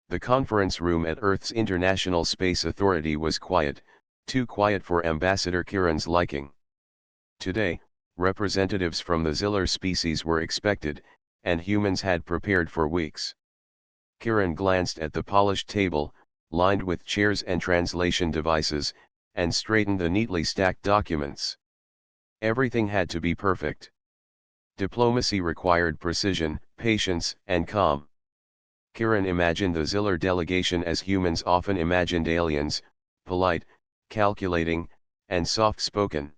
The conference room at Earth's International Space Authority was quiet, too quiet for Ambassador Kiran's liking. Today, representatives from the Ziller species were expected, and humans had prepared for weeks. Kiran glanced at the polished table, lined with chairs and translation devices, and straightened the neatly stacked documents. Everything had to be perfect. Diplomacy required precision, patience, and calm. Kiran imagined the Ziller delegation as humans often imagined aliens, polite, calculating, and soft-spoken.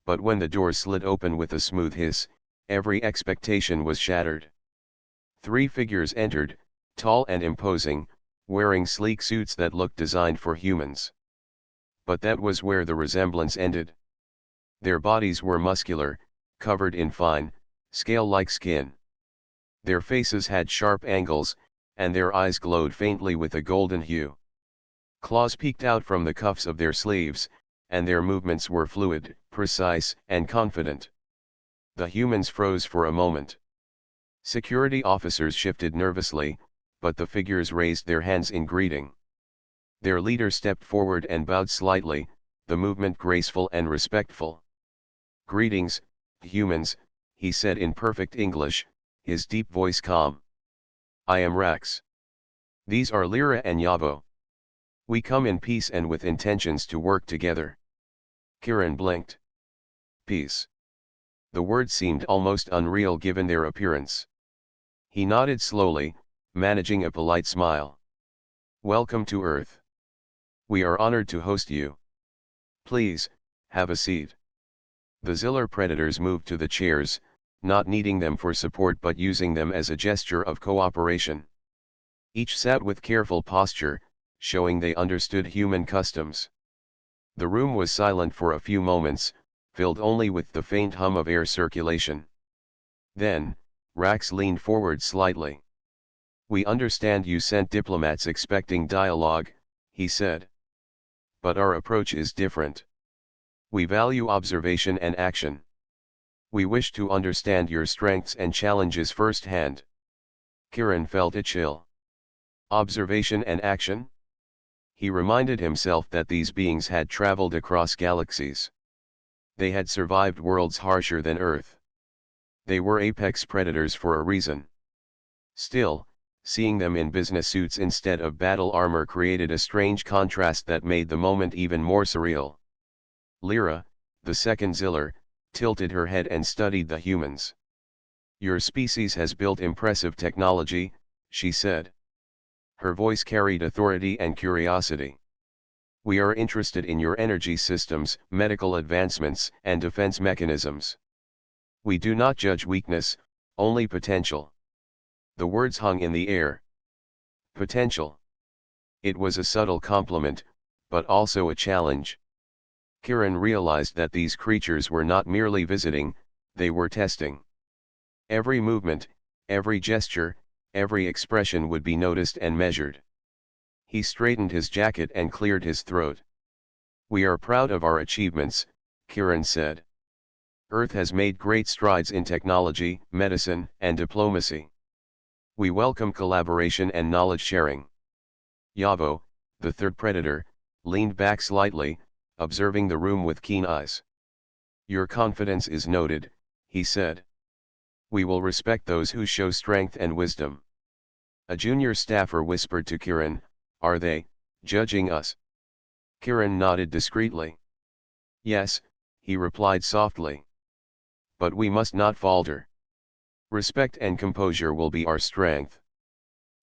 But when the door slid open with a smooth hiss, every expectation was shattered. 3 figures entered, tall and imposing, wearing sleek suits that looked designed for humans. But that was where the resemblance ended. Their bodies were muscular, covered in fine, scale-like skin. Their faces had sharp angles, and their eyes glowed faintly with a golden hue. Claws peeked out from the cuffs of their sleeves, and their movements were fluid, precise, and confident. The humans froze for a moment. Security officers shifted nervously, but the figures raised their hands in greeting. Their leader stepped forward and bowed slightly, the movement graceful and respectful. "Greetings, humans," he said in perfect English, his deep voice calm. "I am Rex. These are Lyra and Yavo. We come in peace and with intentions to work together." Kiran blinked. Peace. The word seemed almost unreal given their appearance. He nodded slowly, managing a polite smile. "Welcome to Earth. We are honored to host you. Please, have a seat." The Ziller predators moved to the chairs, not needing them for support but using them as a gesture of cooperation. Each sat with careful posture, showing they understood human customs. The room was silent for a few moments, filled only with the faint hum of air circulation. Then, Rax leaned forward slightly. "We understand you sent diplomats expecting dialogue," he said. "But our approach is different. We value observation and action. We wish to understand your strengths and challenges firsthand." Kiran felt a chill. Observation and action? He reminded himself that these beings had traveled across galaxies. They had survived worlds harsher than Earth. They were apex predators for a reason. Still, seeing them in business suits instead of battle armor created a strange contrast that made the moment even more surreal. Lyra, the second Ziller, tilted her head and studied the humans. "Your species has built impressive technology," she said. Her voice carried authority and curiosity. "We are interested in your energy systems, medical advancements, and defense mechanisms. We do not judge weakness, only potential." The words hung in the air. Potential. It was a subtle compliment, but also a challenge. Kiran realized that these creatures were not merely visiting, they were testing. Every movement, every gesture, every expression would be noticed and measured. He straightened his jacket and cleared his throat. "We are proud of our achievements," Kiran said. "Earth has made great strides in technology, medicine, and diplomacy. We welcome collaboration and knowledge sharing." Yavo, the third predator, leaned back slightly, observing the room with keen eyes. "Your confidence is noted," he said. "We will respect those who show strength and wisdom." A junior staffer whispered to Kiran, "Are they judging us?" Kiran nodded discreetly. "Yes," he replied softly. "But we must not falter. Respect and composure will be our strength."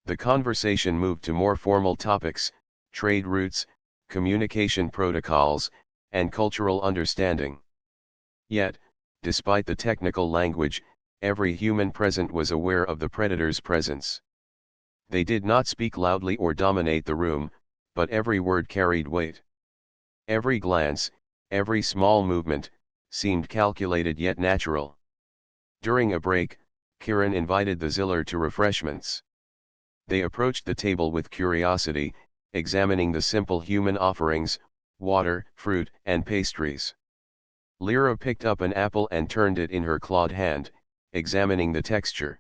The conversation moved to more formal topics, trade routes, communication protocols, and cultural understanding. Yet, despite the technical language, every human present was aware of the predator's presence. They did not speak loudly or dominate the room, but every word carried weight. Every glance, every small movement, seemed calculated yet natural. During a break, Kiran invited the Ziller to refreshments. They approached the table with curiosity, examining the simple human offerings, water, fruit, and pastries. Lyra picked up an apple and turned it in her clawed hand, examining the texture.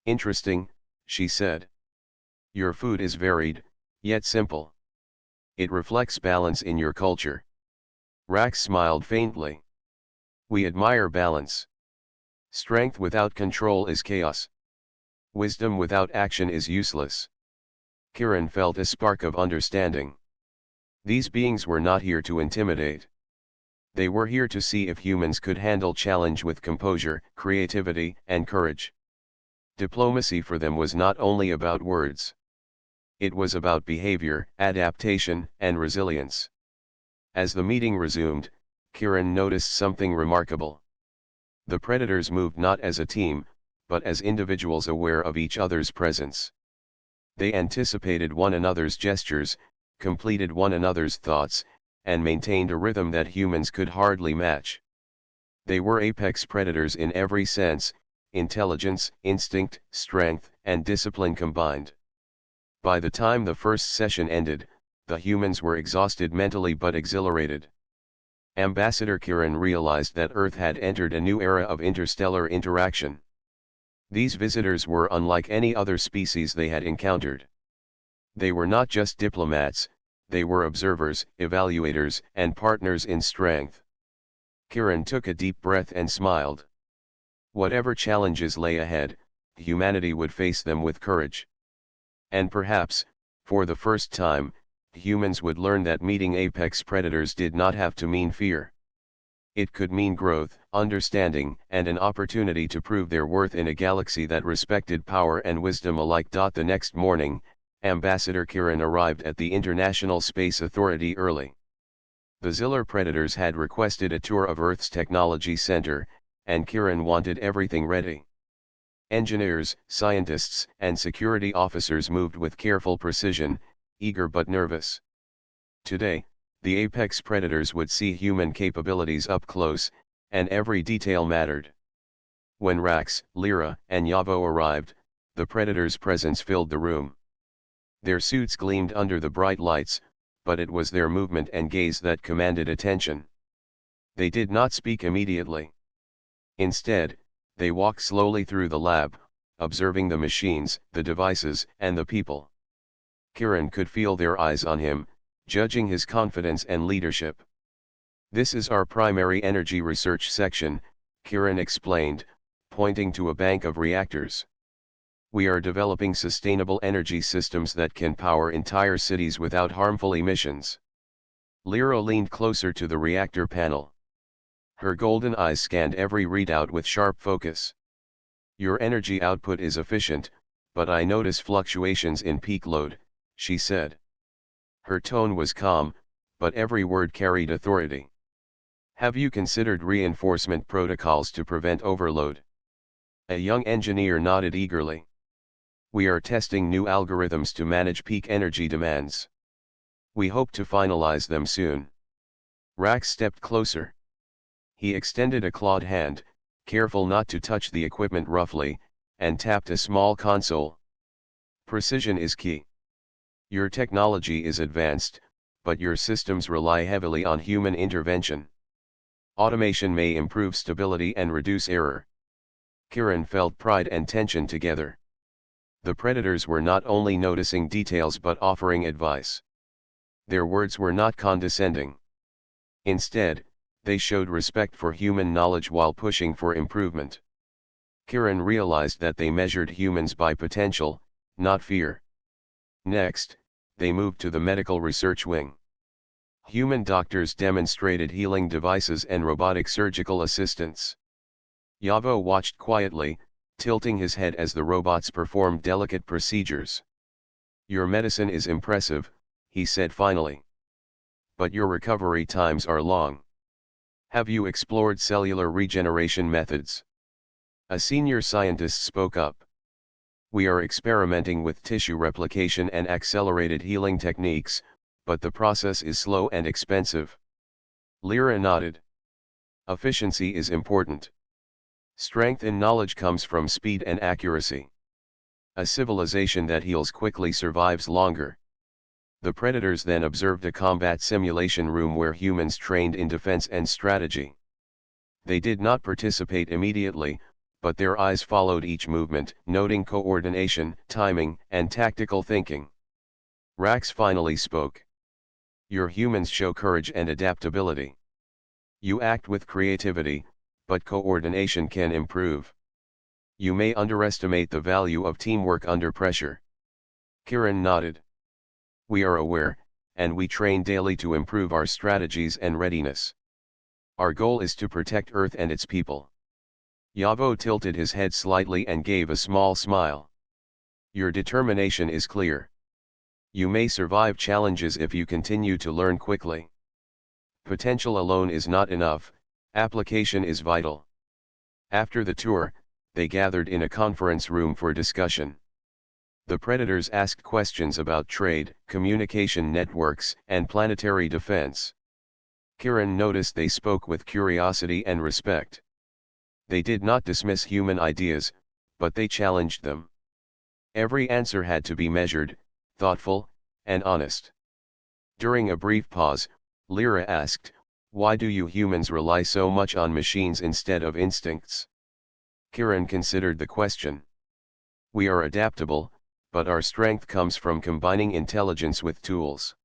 "Interesting," she said. Your food is varied, yet simple. It reflects balance in your culture. Rax smiled faintly. We admire balance. Strength without control is chaos. Wisdom without action is useless. Kiran felt a spark of understanding. These beings were not here to intimidate. They were here to see if humans could handle challenge with composure, creativity, and courage. Diplomacy for them was not only about words. It was about behavior, adaptation, and resilience. As the meeting resumed, Kiran noticed something remarkable. The predators moved not as a team, but as individuals aware of each other's presence. They anticipated one another's gestures, completed one another's thoughts, and maintained a rhythm that humans could hardly match. They were apex predators in every sense: intelligence, instinct, strength, and discipline combined. By the time the first session ended, the humans were exhausted mentally but exhilarated. Ambassador Kiran realized that Earth had entered a new era of interstellar interaction. These visitors were unlike any other species they had encountered. They were not just diplomats, they were observers, evaluators, and partners in strength. Kiran took a deep breath and smiled. Whatever challenges lay ahead, humanity would face them with courage. And perhaps, for the first time, humans would learn that meeting apex predators did not have to mean fear. It could mean growth, understanding, and an opportunity to prove their worth in a galaxy that respected power and wisdom alike. The next morning, Ambassador Kiran arrived at the International Space Authority early. The Ziller Predators had requested a tour of Earth's technology center, and Kiran wanted everything ready. Engineers, scientists, and security officers moved with careful precision, eager but nervous. Today, the apex predators would see human capabilities up close, and every detail mattered. When Rax, Lyra, and Yavo arrived, the predators' presence filled the room. Their suits gleamed under the bright lights, but it was their movement and gaze that commanded attention. They did not speak immediately. Instead, they walked slowly through the lab, observing the machines, the devices, and the people. Kiran could feel their eyes on him, judging his confidence and leadership. This is our primary energy research section, Kiran explained, pointing to a bank of reactors. We are developing sustainable energy systems that can power entire cities without harmful emissions. Lyra leaned closer to the reactor panel. Her golden eyes scanned every readout with sharp focus. Your energy output is efficient, but I notice fluctuations in peak load, she said. Her tone was calm, but every word carried authority. Have you considered reinforcement protocols to prevent overload? A young engineer nodded eagerly. We are testing new algorithms to manage peak energy demands. We hope to finalize them soon. Rax stepped closer. He extended a clawed hand, careful not to touch the equipment roughly, and tapped a small console. Precision is key. Your technology is advanced, but your systems rely heavily on human intervention. Automation may improve stability and reduce error. Kiran felt pride and tension together. The predators were not only noticing details but offering advice. Their words were not condescending. Instead, they showed respect for human knowledge while pushing for improvement. Kiran realized that they measured humans by potential, not fear. Next, they moved to the medical research wing. Human doctors demonstrated healing devices and robotic surgical assistance. Yavo watched quietly, tilting his head as the robots performed delicate procedures. Your medicine is impressive, he said finally. But your recovery times are long. Have you explored cellular regeneration methods? A senior scientist spoke up. We are experimenting with tissue replication and accelerated healing techniques, but the process is slow and expensive. Lyra nodded. Efficiency is important. Strength in knowledge comes from speed and accuracy. A civilization that heals quickly survives longer. The predators then observed a combat simulation room where humans trained in defense and strategy. They did not participate immediately, but their eyes followed each movement, noting coordination, timing, and tactical thinking. Rax finally spoke. Your humans show courage and adaptability. You act with creativity, but coordination can improve. You may underestimate the value of teamwork under pressure. Kiran nodded. We are aware, and we train daily to improve our strategies and readiness. Our goal is to protect Earth and its people. Yavo tilted his head slightly and gave a small smile. Your determination is clear. You may survive challenges if you continue to learn quickly. Potential alone is not enough, application is vital. After the tour, they gathered in a conference room for discussion. The Predators asked questions about trade, communication networks, and planetary defense. Kiran noticed they spoke with curiosity and respect. They did not dismiss human ideas, but they challenged them. Every answer had to be measured, thoughtful, and honest. During a brief pause, Lyra asked, "Why do you humans rely so much on machines instead of instincts?" Kiran considered the question. We are adaptable, but our strength comes from combining intelligence with tools.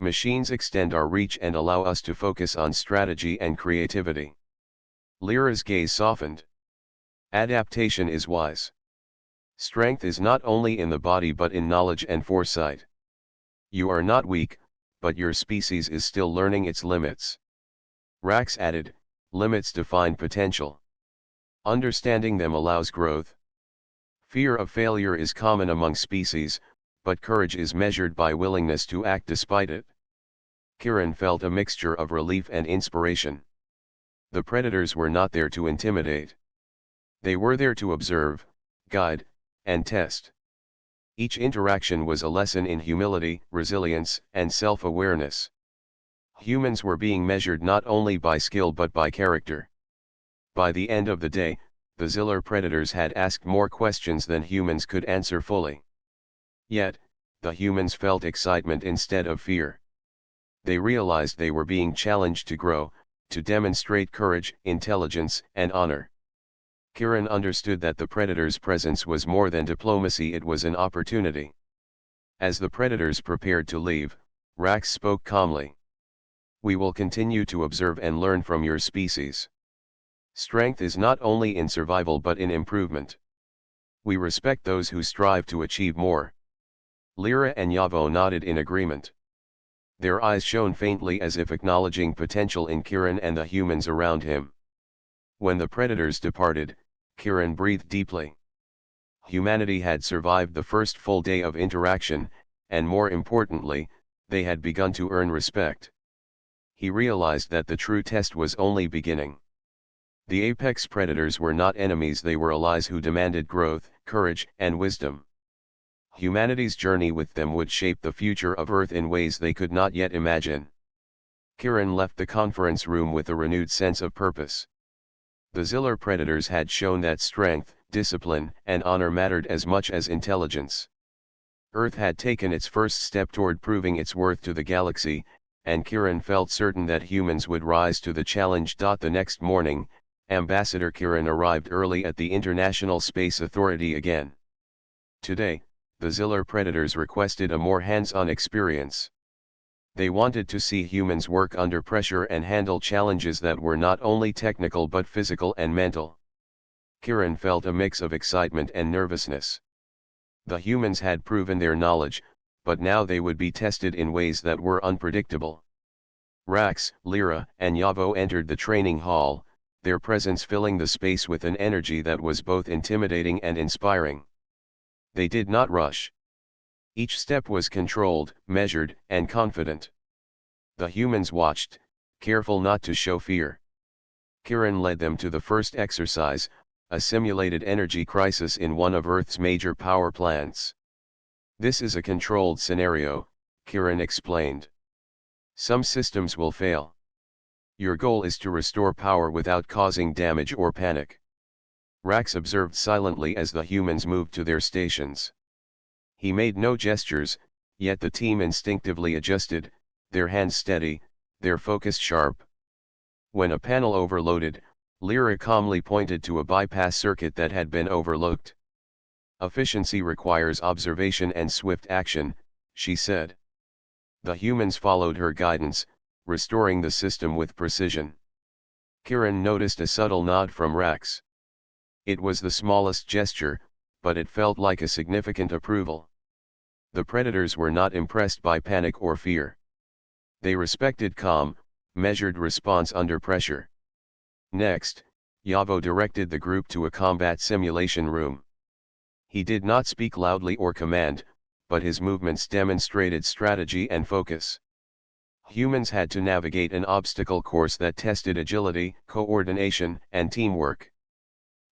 Machines extend our reach and allow us to focus on strategy and creativity. Lyra's gaze softened. Adaptation is wise. Strength is not only in the body but in knowledge and foresight. You are not weak, but your species is still learning its limits. Rax added, limits define potential. Understanding them allows growth. Fear of failure is common among species, but courage is measured by willingness to act despite it. Kiran felt a mixture of relief and inspiration. The Predators were not there to intimidate. They were there to observe, guide, and test. Each interaction was a lesson in humility, resilience, and self-awareness. Humans were being measured not only by skill but by character. By the end of the day, the Ziller Predators had asked more questions than humans could answer fully. Yet, the humans felt excitement instead of fear. They realized they were being challenged to grow, to demonstrate courage, intelligence, and honor. Kiran understood that the Predators' presence was more than diplomacy, it was an opportunity. As the Predators prepared to leave, Rax spoke calmly. We will continue to observe and learn from your species. Strength is not only in survival but in improvement. We respect those who strive to achieve more. Lyra and Yavo nodded in agreement. Their eyes shone faintly as if acknowledging potential in Kiran and the humans around him. When the Predators departed, Kiran breathed deeply. Humanity had survived the first full day of interaction, and more importantly, they had begun to earn respect. He realized that the true test was only beginning. The apex Predators were not enemies, they were allies who demanded growth, courage, and wisdom. Humanity's journey with them would shape the future of Earth in ways they could not yet imagine. Kiran left the conference room with a renewed sense of purpose. The Ziller Predators had shown that strength, discipline, and honor mattered as much as intelligence. Earth had taken its first step toward proving its worth to the galaxy, and Kiran felt certain that humans would rise to the challenge. The next morning, Ambassador Kiran arrived early at the International Space Authority again. Today, the Ziller Predators requested a more hands-on experience. They wanted to see humans work under pressure and handle challenges that were not only technical but physical and mental. Kiran felt a mix of excitement and nervousness. The humans had proven their knowledge, but now they would be tested in ways that were unpredictable. Rax, Lyra, and Yavo entered the training hall, their presence filling the space with an energy that was both intimidating and inspiring. They did not rush. Each step was controlled, measured, and confident. The humans watched, careful not to show fear. Kiran led them to the first exercise, a simulated energy crisis in one of Earth's major power plants. This is a controlled scenario, Kiran explained. Some systems will fail. Your goal is to restore power without causing damage or panic. Rax observed silently as the humans moved to their stations. He made no gestures, yet the team instinctively adjusted, their hands steady, their focus sharp. When a panel overloaded, Lyra calmly pointed to a bypass circuit that had been overlooked. Efficiency requires observation and swift action, she said. The humans followed her guidance, restoring the system with precision. Kiran noticed a subtle nod from Rax. It was the smallest gesture, but it felt like a significant approval. The predators were not impressed by panic or fear. They respected calm, measured response under pressure. Next, Yavo directed the group to a combat simulation room. He did not speak loudly or command, but his movements demonstrated strategy and focus. Humans had to navigate an obstacle course that tested agility, coordination, and teamwork.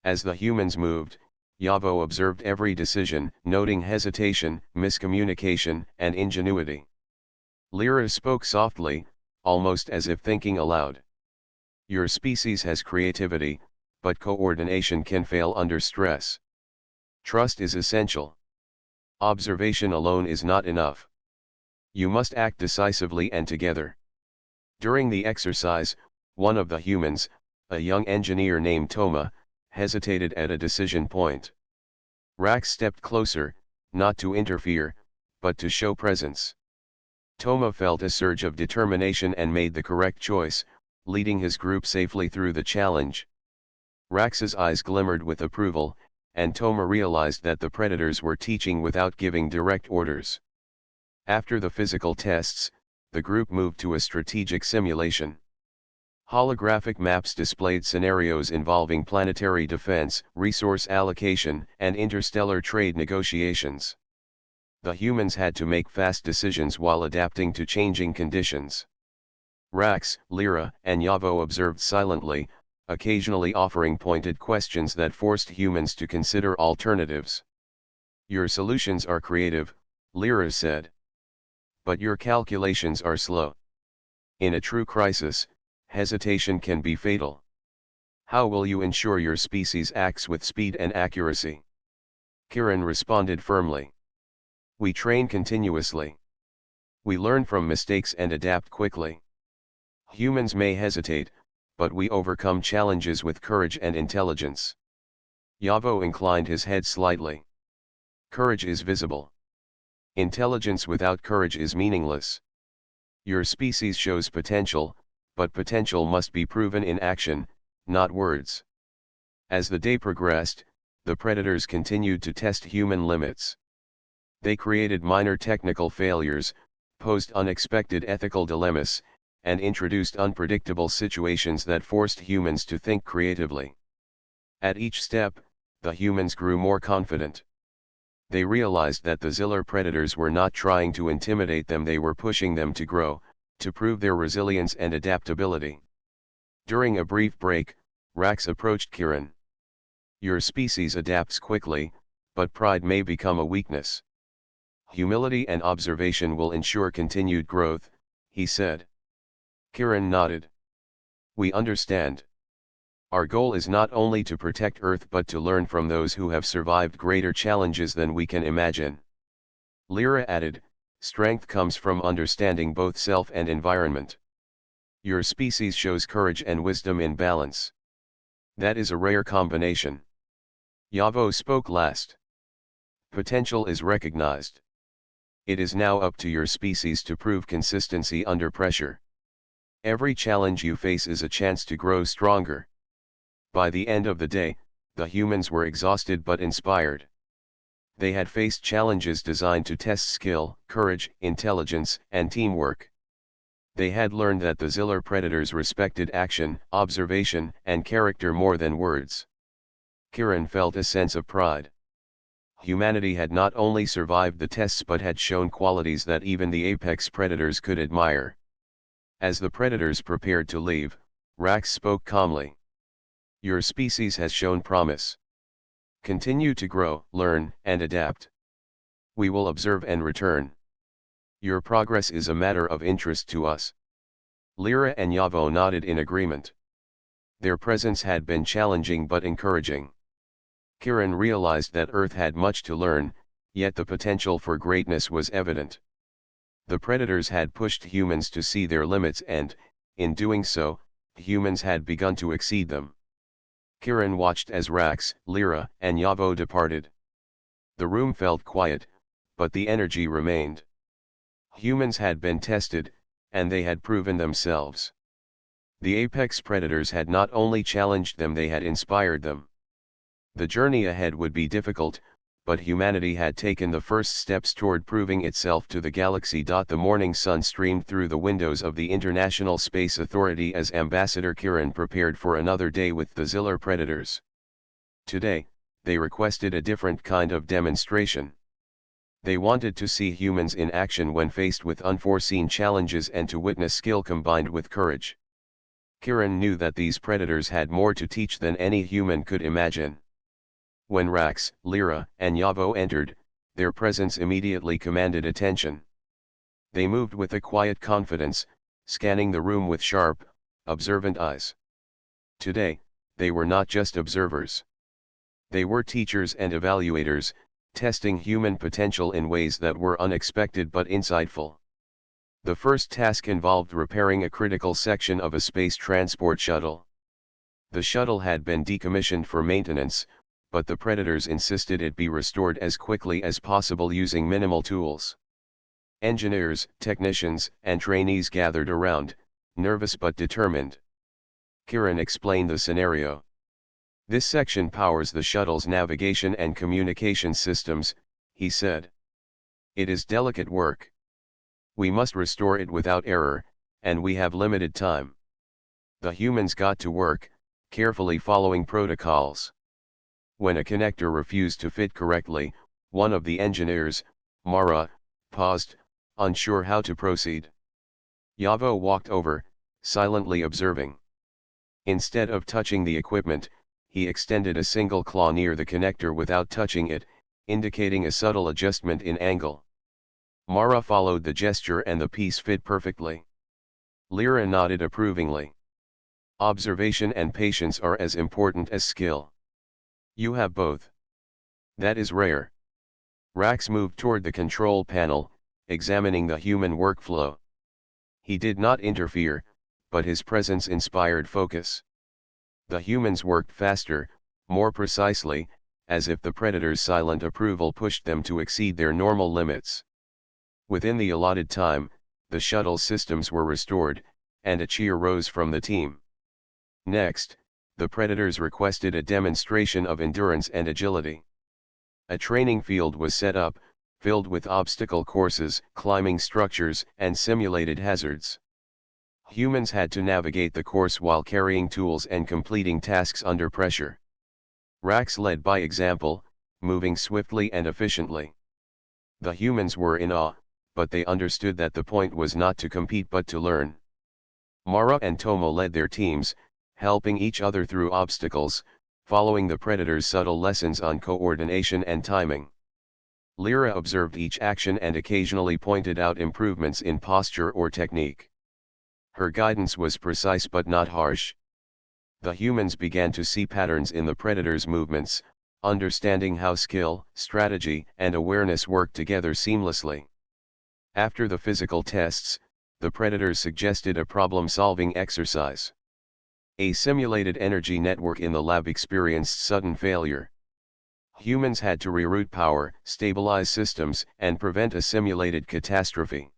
As the humans moved, Yavo observed every decision, noting hesitation, miscommunication, and ingenuity. Lyra spoke softly, almost as if thinking aloud. Your species has creativity, but coordination can fail under stress. Trust is essential. Observation alone is not enough. You must act decisively and together. During the exercise, one of the humans, a young engineer named Toma, hesitated at a decision point. Rax stepped closer, not to interfere, but to show presence. Toma felt a surge of determination and made the correct choice, leading his group safely through the challenge. Rax's eyes glimmered with approval, and Toma realized that the predators were teaching without giving direct orders. After the physical tests, the group moved to a strategic simulation. Holographic maps displayed scenarios involving planetary defense, resource allocation, and interstellar trade negotiations. The humans had to make fast decisions while adapting to changing conditions. Rax, Lyra, and Yavo observed silently, occasionally offering pointed questions that forced humans to consider alternatives. Your solutions are creative, Lyra said. But your calculations are slow. In a true crisis, hesitation can be fatal. How will you ensure your species acts with speed and accuracy? Kiran responded firmly. We train continuously. We learn from mistakes and adapt quickly. Humans may hesitate, but we overcome challenges with courage and intelligence. Yavo inclined his head slightly. Courage is visible. Intelligence without courage is meaningless. Your species shows potential, but potential must be proven in action, not words. As the day progressed, the predators continued to test human limits. They created minor technical failures, posed unexpected ethical dilemmas, and introduced unpredictable situations that forced humans to think creatively. At each step, the humans grew more confident. They realized that the Ziller predators were not trying to intimidate them, they were pushing them to grow, to prove their resilience and adaptability. During a brief break, Rax approached Kiran. Your species adapts quickly, but pride may become a weakness. Humility and observation will ensure continued growth, he said. Kiran nodded. We understand. Our goal is not only to protect Earth but to learn from those who have survived greater challenges than we can imagine. Lyra added, strength comes from understanding both self and environment. Your species shows courage and wisdom in balance. That is a rare combination. Yavo spoke last. Potential is recognized. It is now up to your species to prove consistency under pressure. Every challenge you face is a chance to grow stronger. By the end of the day, the humans were exhausted but inspired. They had faced challenges designed to test skill, courage, intelligence, and teamwork. They had learned that the Ziller predators respected action, observation, and character more than words. Kiran felt a sense of pride. Humanity had not only survived the tests but had shown qualities that even the apex predators could admire. As the predators prepared to leave, Rax spoke calmly. Your species has shown promise. Continue to grow, learn, and adapt. We will observe and return. Your progress is a matter of interest to us. Lyra and Yavo nodded in agreement. Their presence had been challenging but encouraging. Kiran realized that Earth had much to learn, yet the potential for greatness was evident. The predators had pushed humans to see their limits and, in doing so, humans had begun to exceed them. Kiran watched as Rax, Lyra, and Yavo departed. The room felt quiet, but the energy remained. Humans had been tested, and they had proven themselves. The apex predators had not only challenged them, they had inspired them. The journey ahead would be difficult, but humanity had taken the first steps toward proving itself to the galaxy. The morning sun streamed through the windows of the International Space Authority as Ambassador Kiran prepared for another day with the Zillar predators. Today, they requested a different kind of demonstration. They wanted to see humans in action when faced with unforeseen challenges and to witness skill combined with courage. Kiran knew that these predators had more to teach than any human could imagine. When Rax, Lyra, and Yavo entered, their presence immediately commanded attention. They moved with a quiet confidence, scanning the room with sharp, observant eyes. Today, they were not just observers. They were teachers and evaluators, testing human potential in ways that were unexpected but insightful. The first task involved repairing a critical section of a space transport shuttle. The shuttle had been decommissioned for maintenance, but the predators insisted it be restored as quickly as possible using minimal tools. Engineers, technicians, and trainees gathered around, nervous but determined. Kiran explained the scenario. This section powers the shuttle's navigation and communication systems, he said. It is delicate work. We must restore it without error, and we have limited time. The humans got to work, carefully following protocols. When a connector refused to fit correctly, one of the engineers, Mara, paused, unsure how to proceed. Yavo walked over, silently observing. Instead of touching the equipment, he extended a single claw near the connector without touching it, indicating a subtle adjustment in angle. Mara followed the gesture and the piece fit perfectly. Lyra nodded approvingly. Observation and patience are as important as skill. You have both. That is rare. Rax moved toward the control panel, examining the human workflow. He did not interfere, but his presence inspired focus. The humans worked faster, more precisely, as if the predators' silent approval pushed them to exceed their normal limits. Within the allotted time, the shuttle systems were restored, and a cheer rose from the team. Next, the predators requested a demonstration of endurance and agility. A training field was set up, filled with obstacle courses, climbing structures, and simulated hazards. Humans had to navigate the course while carrying tools and completing tasks under pressure. Rax led by example, moving swiftly and efficiently. The humans were in awe, but they understood that the point was not to compete but to learn. Mara and Tomo led their teams, helping each other through obstacles, following the predators' subtle lessons on coordination and timing. Lyra observed each action and occasionally pointed out improvements in posture or technique. Her guidance was precise but not harsh. The humans began to see patterns in the predators' movements, understanding how skill, strategy, and awareness work together seamlessly. After the physical tests, the predators suggested a problem-solving exercise. A simulated energy network in the lab experienced sudden failure. Humans had to reroute power, stabilize systems, and prevent a simulated catastrophe.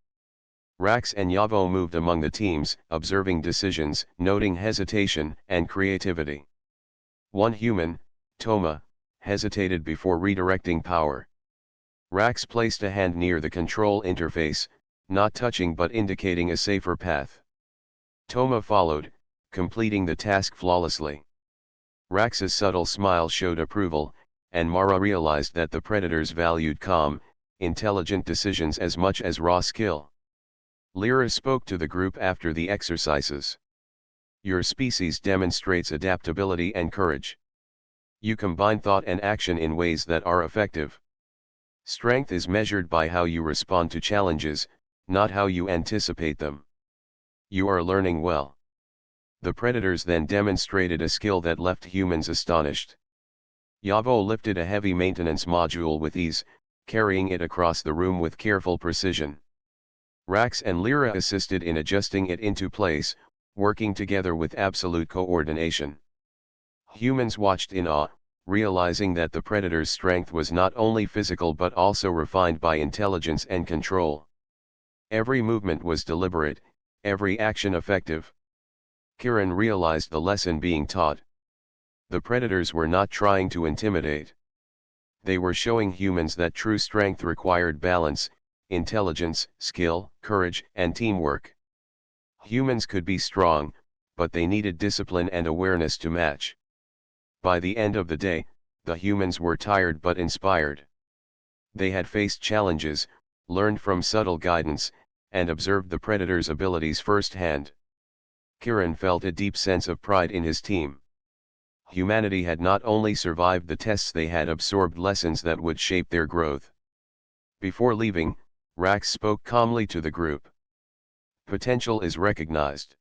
Rax and Yavo moved among the teams, observing decisions, noting hesitation and creativity. One human, Toma, hesitated before redirecting power. Rax placed a hand near the control interface, not touching but indicating a safer path. Toma followed, completing the task flawlessly. Rax's subtle smile showed approval, and Mara realized that the predators valued calm, intelligent decisions as much as raw skill. Lyra spoke to the group after the exercises. Your species demonstrates adaptability and courage. You combine thought and action in ways that are effective. Strength is measured by how you respond to challenges, not how you anticipate them. You are learning well. The predators then demonstrated a skill that left humans astonished. Yavo lifted a heavy maintenance module with ease, carrying it across the room with careful precision. Rax and Lyra assisted in adjusting it into place, working together with absolute coordination. Humans watched in awe, realizing that the predator's strength was not only physical but also refined by intelligence and control. Every movement was deliberate, every action effective. Kiran realized the lesson being taught. The predators were not trying to intimidate. They were showing humans that true strength required balance, intelligence, skill, courage, and teamwork. Humans could be strong, but they needed discipline and awareness to match. By the end of the day, the humans were tired but inspired. They had faced challenges, learned from subtle guidance, and observed the predator's abilities firsthand. Kiran felt a deep sense of pride in his team. Humanity had not only survived the tests, they had absorbed lessons that would shape their growth. Before leaving, Rax spoke calmly to the group. Potential is recognized.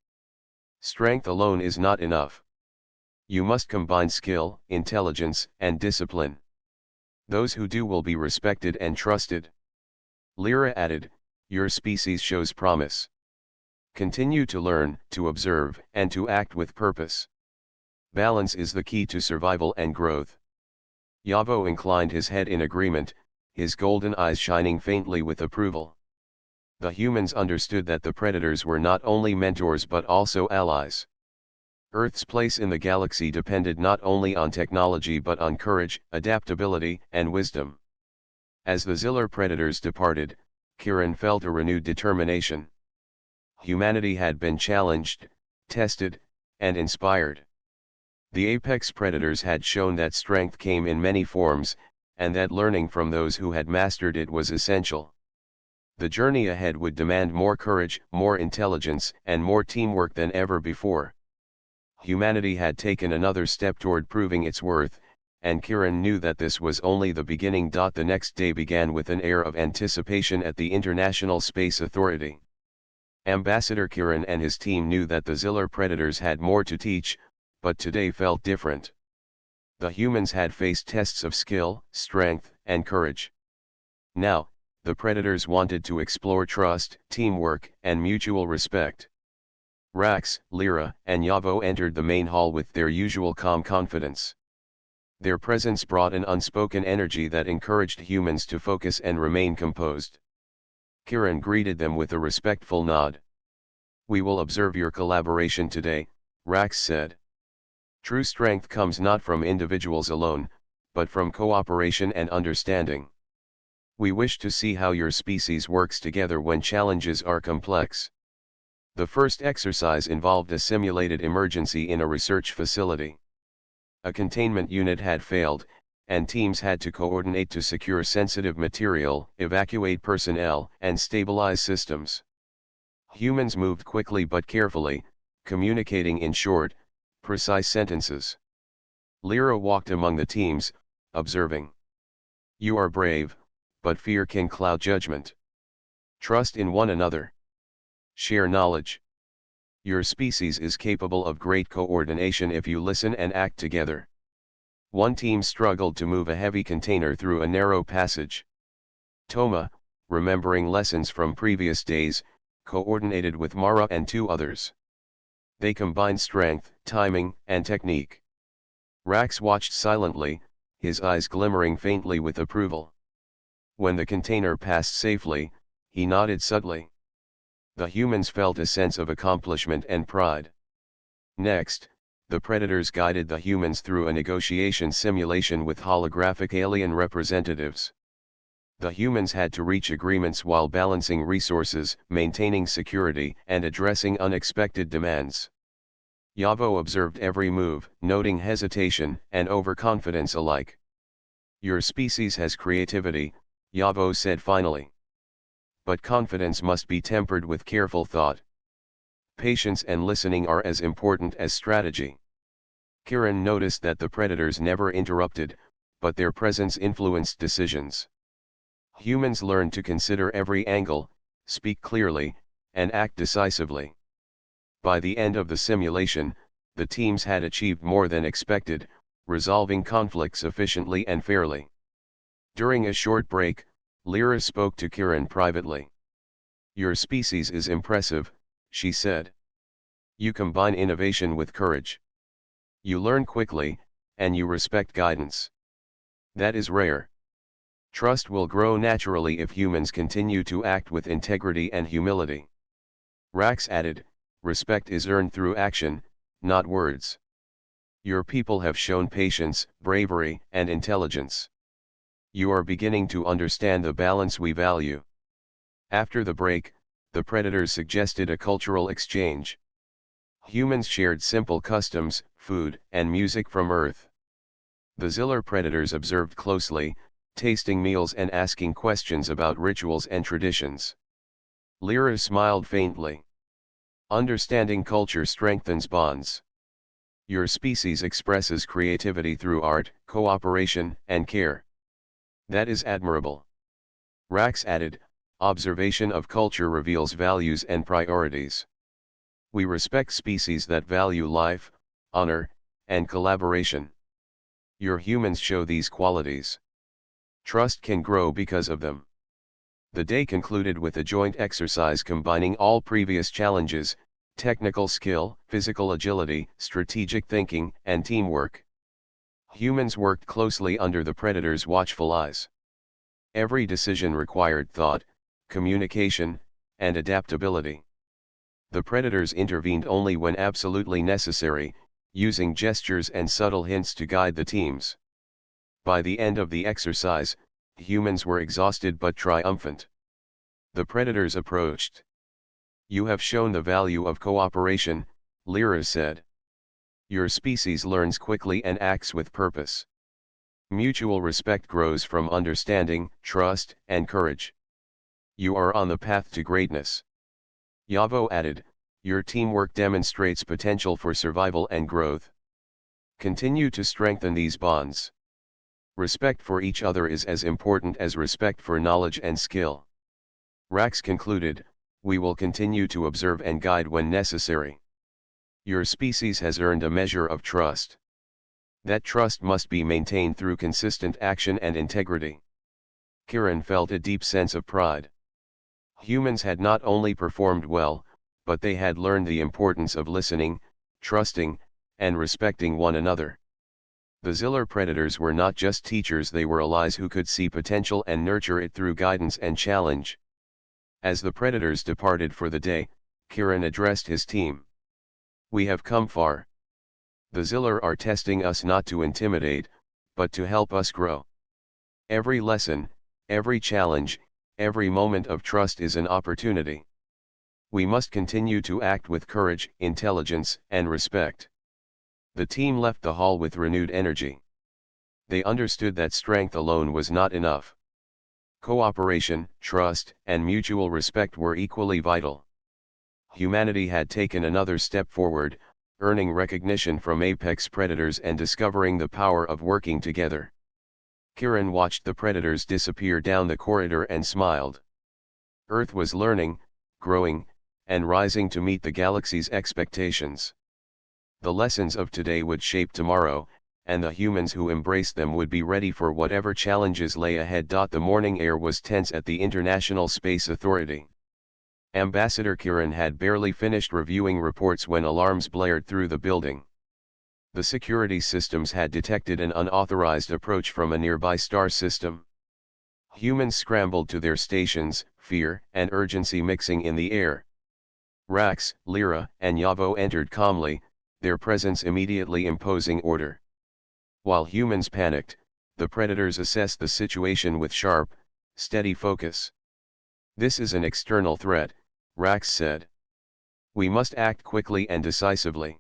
Strength alone is not enough. You must combine skill, intelligence, and discipline. Those who do will be respected and trusted. Lyra added, your species shows promise. Continue to learn, to observe, and to act with purpose. Balance is the key to survival and growth. Yavo inclined his head in agreement, his golden eyes shining faintly with approval. The humans understood that the predators were not only mentors but also allies. Earth's place in the galaxy depended not only on technology but on courage, adaptability, and wisdom. As the Zillar predators departed, Kiran felt a renewed determination. Humanity had been challenged, tested, and inspired. The apex predators had shown that strength came in many forms, and that learning from those who had mastered it was essential. The journey ahead would demand more courage, more intelligence, and more teamwork than ever before. Humanity had taken another step toward proving its worth, and Kiran knew that this was only the beginning. The next day began with an air of anticipation at the International Space Authority. Ambassador Kiran and his team knew that the Zillar predators had more to teach, but today felt different. The humans had faced tests of skill, strength, and courage. Now, the predators wanted to explore trust, teamwork, and mutual respect. Rax, Lyra, and Yavo entered the main hall with their usual calm confidence. Their presence brought an unspoken energy that encouraged humans to focus and remain composed. Kiran greeted them with a respectful nod. We will observe your collaboration today, Rax said. True strength comes not from individuals alone, but from cooperation and understanding. We wish to see how your species works together when challenges are complex. The first exercise involved a simulated emergency in a research facility. A containment unit had failed, and teams had to coordinate to secure sensitive material, evacuate personnel, and stabilize systems. Humans moved quickly but carefully, communicating in short, precise sentences. Lyra walked among the teams, observing. You are brave, but fear can cloud judgment. Trust in one another. Share knowledge. Your species is capable of great coordination if you listen and act together. One team struggled to move a heavy container through a narrow passage. Toma, remembering lessons from previous days, coordinated with Mara and two others. They combined strength, timing, and technique. Rax watched silently, his eyes glimmering faintly with approval. When the container passed safely, he nodded subtly. The humans felt a sense of accomplishment and pride. Next, the predators guided the humans through a negotiation simulation with holographic alien representatives. The humans had to reach agreements while balancing resources, maintaining security, and addressing unexpected demands. Yavo observed every move, noting hesitation and overconfidence alike. Your species has creativity, Yavo said finally. But confidence must be tempered with careful thought. Patience and listening are as important as strategy. Kiran noticed that the predators never interrupted, but their presence influenced decisions. Humans learned to consider every angle, speak clearly, and act decisively. By the end of the simulation, the teams had achieved more than expected, resolving conflicts efficiently and fairly. During a short break, Lyra spoke to Kiran privately. Your species is impressive, she said. You combine innovation with courage. You learn quickly, and you respect guidance. That is rare. Trust will grow naturally if humans continue to act with integrity and humility. Rax added, respect is earned through action, not words. Your people have shown patience, bravery, and intelligence. You are beginning to understand the balance we value. After the break, the predators suggested a cultural exchange. Humans shared simple customs, food, and music from Earth. The Ziller predators observed closely, tasting meals and asking questions about rituals and traditions. Lyra smiled faintly. Understanding culture strengthens bonds. Your species expresses creativity through art, cooperation, and care. That is admirable. Rax added, observation of culture reveals values and priorities. We respect species that value life, honor, and collaboration. Your humans show these qualities. Trust can grow because of them. The day concluded with a joint exercise combining all previous challenges: technical skill, physical agility, strategic thinking, and teamwork. Humans worked closely under the predators' watchful eyes. Every decision required thought, communication, and adaptability. The predators intervened only when absolutely necessary, using gestures and subtle hints to guide the teams. By the end of the exercise, humans were exhausted but triumphant. The predators approached. You have shown the value of cooperation, Lyra said. Your species learns quickly and acts with purpose. Mutual respect grows from understanding, trust, and courage. You are on the path to greatness. Yavo added, your teamwork demonstrates potential for survival and growth. Continue to strengthen these bonds. Respect for each other is as important as respect for knowledge and skill. Rax concluded, we will continue to observe and guide when necessary. Your species has earned a measure of trust. That trust must be maintained through consistent action and integrity. Kiran felt a deep sense of pride. Humans had not only performed well, but they had learned the importance of listening, trusting, and respecting one another. The Ziller predators were not just teachers, they were allies who could see potential and nurture it through guidance and challenge. As the predators departed for the day, Kiran addressed his team. We have come far. The Ziller are testing us not to intimidate, but to help us grow. Every lesson, every challenge, every moment of trust is an opportunity. We must continue to act with courage, intelligence, and respect. The team left the hall with renewed energy. They understood that strength alone was not enough. Cooperation, trust, and mutual respect were equally vital. Humanity had taken another step forward, earning recognition from apex predators and discovering the power of working together. Kiran watched the predators disappear down the corridor and smiled. Earth was learning, growing, and rising to meet the galaxy's expectations. The lessons of today would shape tomorrow, and the humans who embraced them would be ready for whatever challenges lay ahead. The morning air was tense at the International Space Authority. Ambassador Kiran had barely finished reviewing reports when alarms blared through the building. The security systems had detected an unauthorized approach from a nearby star system. Humans scrambled to their stations, fear and urgency mixing in the air. Rax, Lyra, and Yavo entered calmly, their presence immediately imposing order. While humans panicked, the predators assessed the situation with sharp, steady focus. This is an external threat, Rax said. We must act quickly and decisively.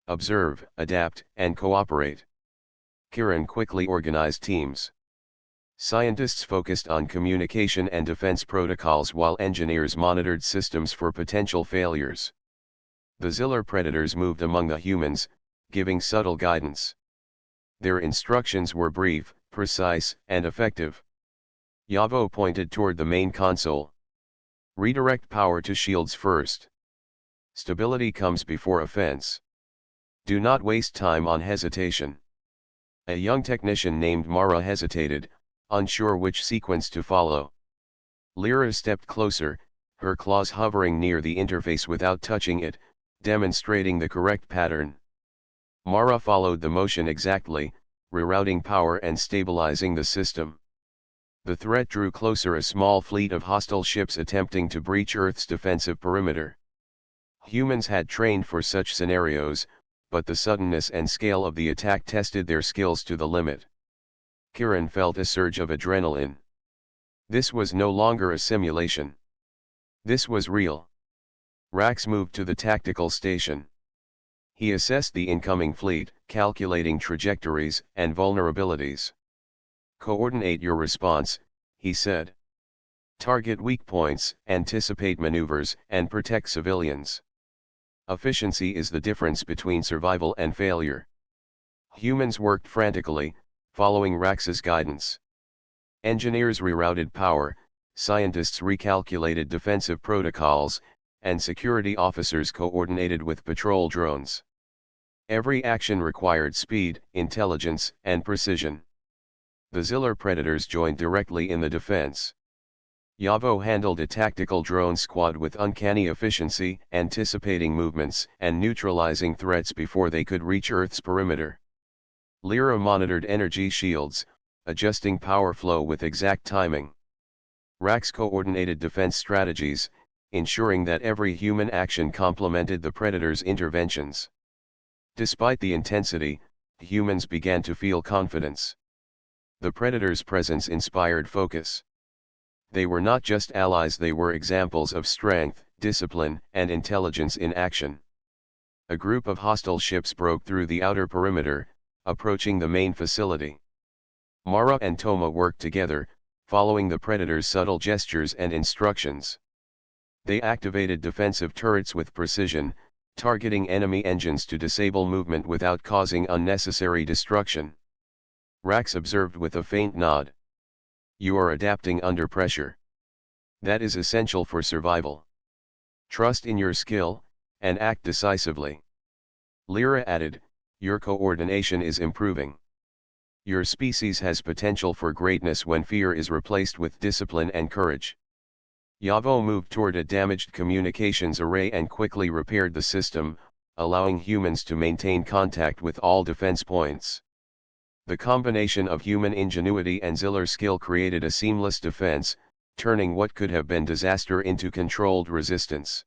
Observe, adapt, and cooperate. Kiran quickly organized teams. Scientists focused on communication and defense protocols while engineers monitored systems for potential failures. The Ziller predators moved among the humans, giving subtle guidance. Their instructions were brief, precise, and effective. Yavo pointed toward the main console. Redirect power to shields first. Stability comes before offense. Do not waste time on hesitation. A young technician named Mara hesitated, unsure which sequence to follow. Lyra stepped closer, her claws hovering near the interface without touching it, demonstrating the correct pattern. Mara followed the motion exactly, rerouting power and stabilizing the system. The threat drew closer, a small fleet of hostile ships attempting to breach Earth's defensive perimeter. Humans had trained for such scenarios, but the suddenness and scale of the attack tested their skills to the limit. Kiran felt a surge of adrenaline. This was no longer a simulation. This was real. Rax moved to the tactical station. He assessed the incoming fleet, calculating trajectories and vulnerabilities. "Coordinate your response," he said. "Target weak points, anticipate maneuvers, and protect civilians. Efficiency is the difference between survival and failure." Humans worked frantically, following Rax's guidance. Engineers rerouted power, scientists recalculated defensive protocols, and security officers coordinated with patrol drones. Every action required speed, intelligence, and precision. The Zillar Predators joined directly in the defense. Yavo handled a tactical drone squad with uncanny efficiency, anticipating movements and neutralizing threats before they could reach Earth's perimeter. Lyra monitored energy shields, adjusting power flow with exact timing. Rax coordinated defense strategies, ensuring that every human action complemented the Predator's interventions. Despite the intensity, humans began to feel confidence. The Predator's presence inspired focus. They were not just allies, they were examples of strength, discipline, and intelligence in action. A group of hostile ships broke through the outer perimeter, approaching the main facility. Mara and Toma worked together, following the Predator's subtle gestures and instructions. They activated defensive turrets with precision, targeting enemy engines to disable movement without causing unnecessary destruction. Rax observed with a faint nod. "You are adapting under pressure. That is essential for survival. Trust in your skill, and act decisively." Lyra added, "Your coordination is improving. Your species has potential for greatness when fear is replaced with discipline and courage." Yavo moved toward a damaged communications array and quickly repaired the system, allowing humans to maintain contact with all defense points. The combination of human ingenuity and Zillar skill created a seamless defense, turning what could have been disaster into controlled resistance.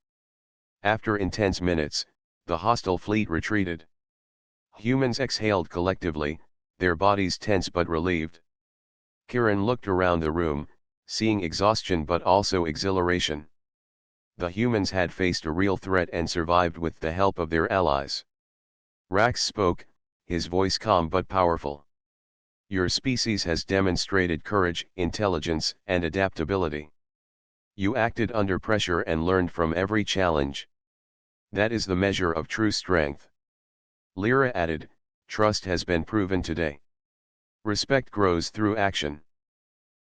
After intense minutes, the hostile fleet retreated. Humans exhaled collectively, their bodies tense but relieved. Kiran looked around the room, seeing exhaustion but also exhilaration. The humans had faced a real threat and survived with the help of their allies. Rax spoke, his voice calm but powerful. "Your species has demonstrated courage, intelligence, and adaptability. You acted under pressure and learned from every challenge. That is the measure of true strength." Lyra added, "Trust has been proven today. Respect grows through action.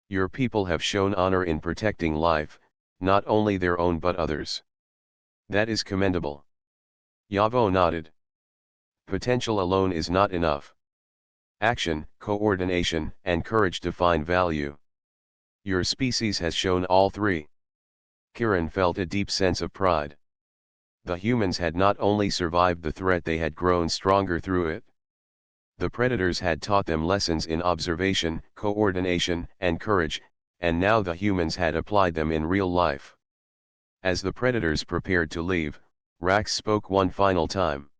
Your people have shown honor in protecting life, not only their own but others. That is commendable." Yavo nodded. "Potential alone is not enough. Action, coordination, and courage define value. Your species has shown all three." Kiran felt a deep sense of pride. The humans had not only survived the threat, they had grown stronger through it. The Predators had taught them lessons in observation, coordination, and courage, and now the humans had applied them in real life. As the Predators prepared to leave, Rax spoke one final time.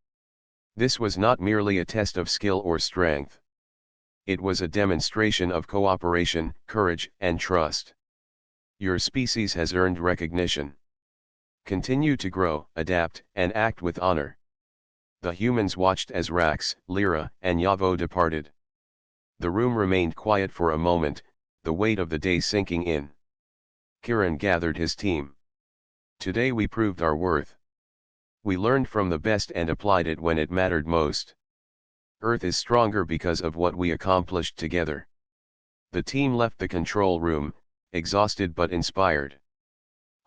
This was not merely a test of skill or strength. It was a demonstration of cooperation, courage, and trust. Your species has earned recognition. Continue to grow, adapt, and act with honor." The humans watched as Rax, Lyra, and Yavo departed. The room remained quiet for a moment, the weight of the day sinking in. Kiran gathered his team. "Today we proved our worth. We learned from the best and applied it when it mattered most. Earth is stronger because of what we accomplished together." The team left the control room, exhausted but inspired.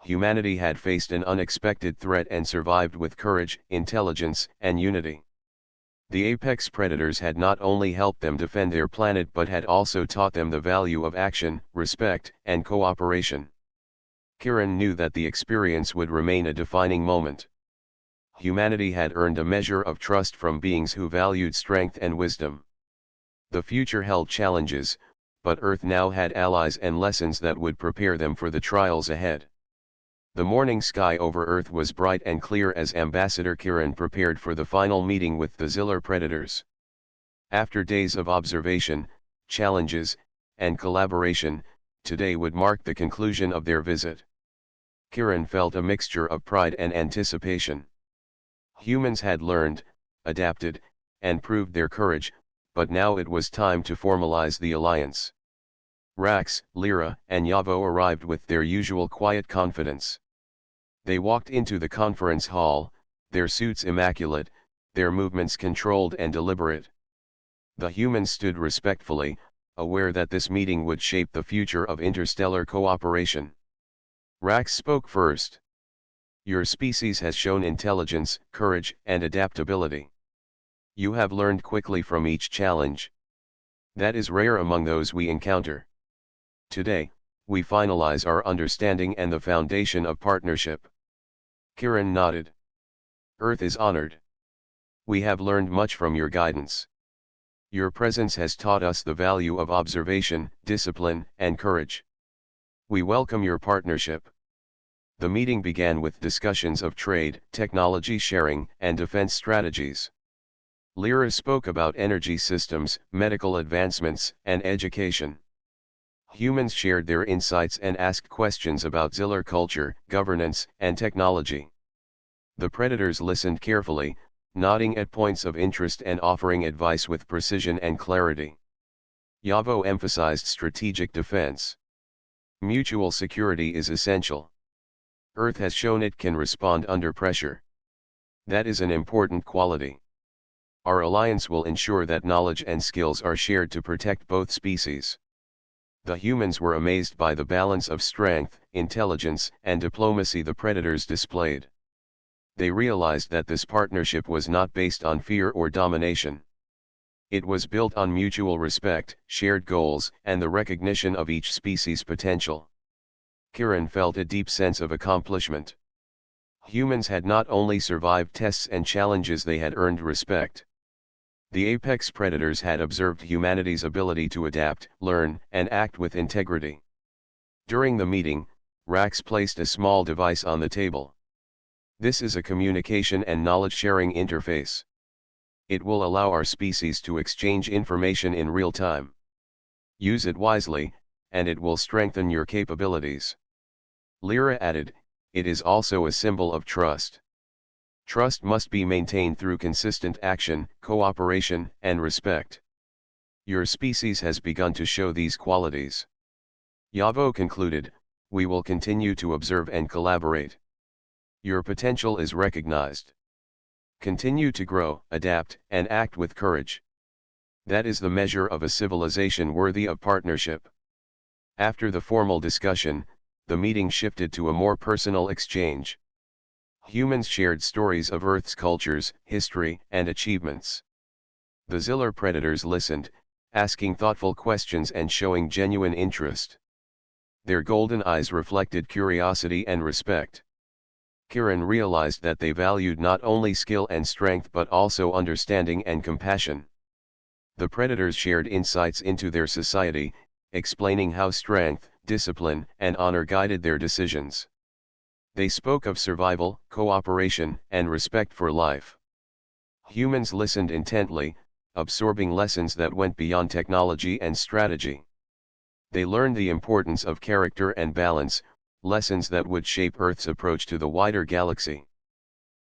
Humanity had faced an unexpected threat and survived with courage, intelligence, and unity. The apex predators had not only helped them defend their planet but had also taught them the value of action, respect, and cooperation. Kiran knew that the experience would remain a defining moment. humanity had earned a measure of trust from beings who valued strength and wisdom. The future held challenges, but Earth now had allies and lessons that would prepare them for the trials ahead. The morning sky over Earth was bright and clear as Ambassador Kiran prepared for the final meeting with the Zillar predators. After days of observation, challenges, and collaboration, today would mark the conclusion of their visit. Kiran felt a mixture of pride and anticipation. Humans had learned, adapted, and proved their courage, but now it was time to formalize the alliance. Rax, Lyra, and Yavo arrived with their usual quiet confidence. They walked into the conference hall, their suits immaculate, their movements controlled and deliberate. The humans stood respectfully, aware that this meeting would shape the future of interstellar cooperation. Rax spoke first. Your species has shown intelligence, courage, and adaptability. You have learned quickly from each challenge. That is rare among those we encounter. Today, we finalize our understanding and the foundation of partnership. Kiran nodded. Earth is honored. We have learned much from your guidance. Your presence has taught us the value of observation, discipline, and courage. We welcome your partnership. The meeting began with discussions of trade, technology sharing, and defense strategies. Lyra spoke about energy systems, medical advancements, and education. Humans shared their insights and asked questions about Zillar culture, governance, and technology. The predators listened carefully, nodding at points of interest and offering advice with precision and clarity. Yavo emphasized strategic defense. Mutual security is essential. Earth has shown it can respond under pressure. That is an important quality. Our alliance will ensure that knowledge and skills are shared to protect both species. The humans were amazed by the balance of strength, intelligence, and diplomacy the predators displayed. They realized that this partnership was not based on fear or domination. It was built on mutual respect, shared goals, and the recognition of each species' potential. Kiran felt a deep sense of accomplishment. Humans had not only survived tests and challenges, they had earned respect. The apex predators had observed humanity's ability to adapt, learn, and act with integrity. During the meeting, Rax placed a small device on the table. This is a communication and knowledge-sharing interface. It will allow our species to exchange information in real time. Use it wisely, and it will strengthen your capabilities. Lyra added, it is also a symbol of trust. Trust must be maintained through consistent action, cooperation, and respect. Your species has begun to show these qualities. Yavo concluded, we will continue to observe and collaborate. Your potential is recognized. Continue to grow, adapt, and act with courage. That is the measure of a civilization worthy of partnership. After the formal discussion, the meeting shifted to a more personal exchange. Humans shared stories of Earth's cultures, history, and achievements. The Zillar predators listened, asking thoughtful questions and showing genuine interest. Their golden eyes reflected curiosity and respect. Kiran realized that they valued not only skill and strength but also understanding and compassion. The predators shared insights into their society, explaining how strength, discipline, and honor guided their decisions. They spoke of survival, cooperation, and respect for life. Humans listened intently, absorbing lessons that went beyond technology and strategy. They learned the importance of character and balance, lessons that would shape Earth's approach to the wider galaxy.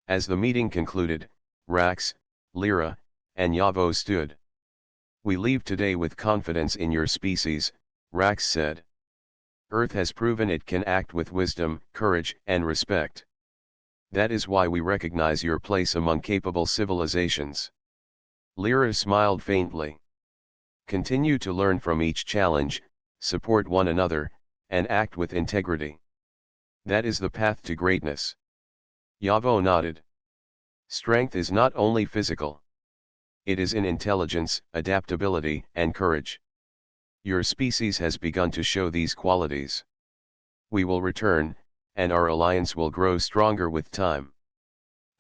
As the meeting concluded, Rax, Lyra, and Yavo stood. We leave today with confidence in your species, Rax said. Earth has proven it can act with wisdom, courage, and respect. That is why we recognize your place among capable civilizations. Lyra smiled faintly. Continue to learn from each challenge, support one another, and act with integrity. That is the path to greatness. Yavo nodded. Strength is not only physical. It is in intelligence, adaptability, and courage. Your species has begun to show these qualities. We will return, and our alliance will grow stronger with time.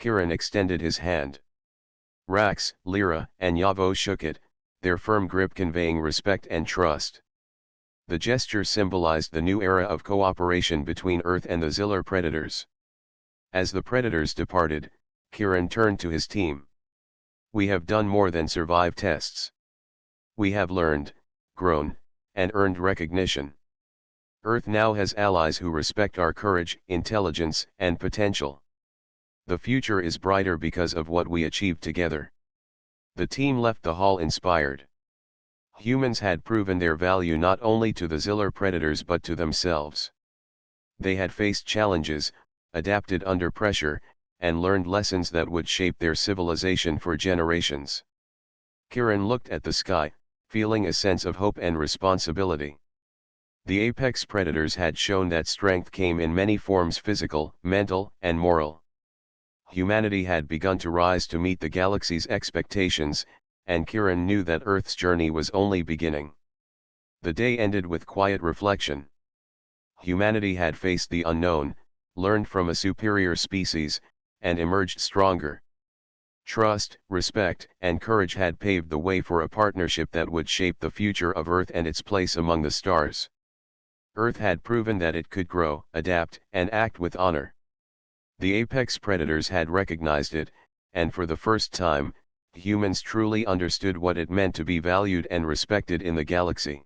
Kiran extended his hand. Rax, Lyra, and Yavo shook it, their firm grip conveying respect and trust. The gesture symbolized the new era of cooperation between Earth and the Zillar predators. As the predators departed, Kiran turned to his team. We have done more than survive tests. We have learned, grown, and earned recognition. Earth now has allies who respect our courage, intelligence, and potential. The future is brighter because of what we achieved together. The team left the hall inspired. Humans had proven their value not only to the Zillar predators but to themselves. They had faced challenges, adapted under pressure, and learned lessons that would shape their civilization for generations. Kiran looked at the sky, feeling a sense of hope and responsibility. The apex predators had shown that strength came in many forms: physical, mental, and moral. Humanity had begun to rise to meet the galaxy's expectations, and Kiran knew that Earth's journey was only beginning. The day ended with quiet reflection. Humanity had faced the unknown, learned from a superior species, and emerged stronger. Trust, respect, and courage had paved the way for a partnership that would shape the future of Earth and its place among the stars. Earth had proven that it could grow, adapt, and act with honor. The apex predators had recognized it, and for the first time, humans truly understood what it meant to be valued and respected in the galaxy.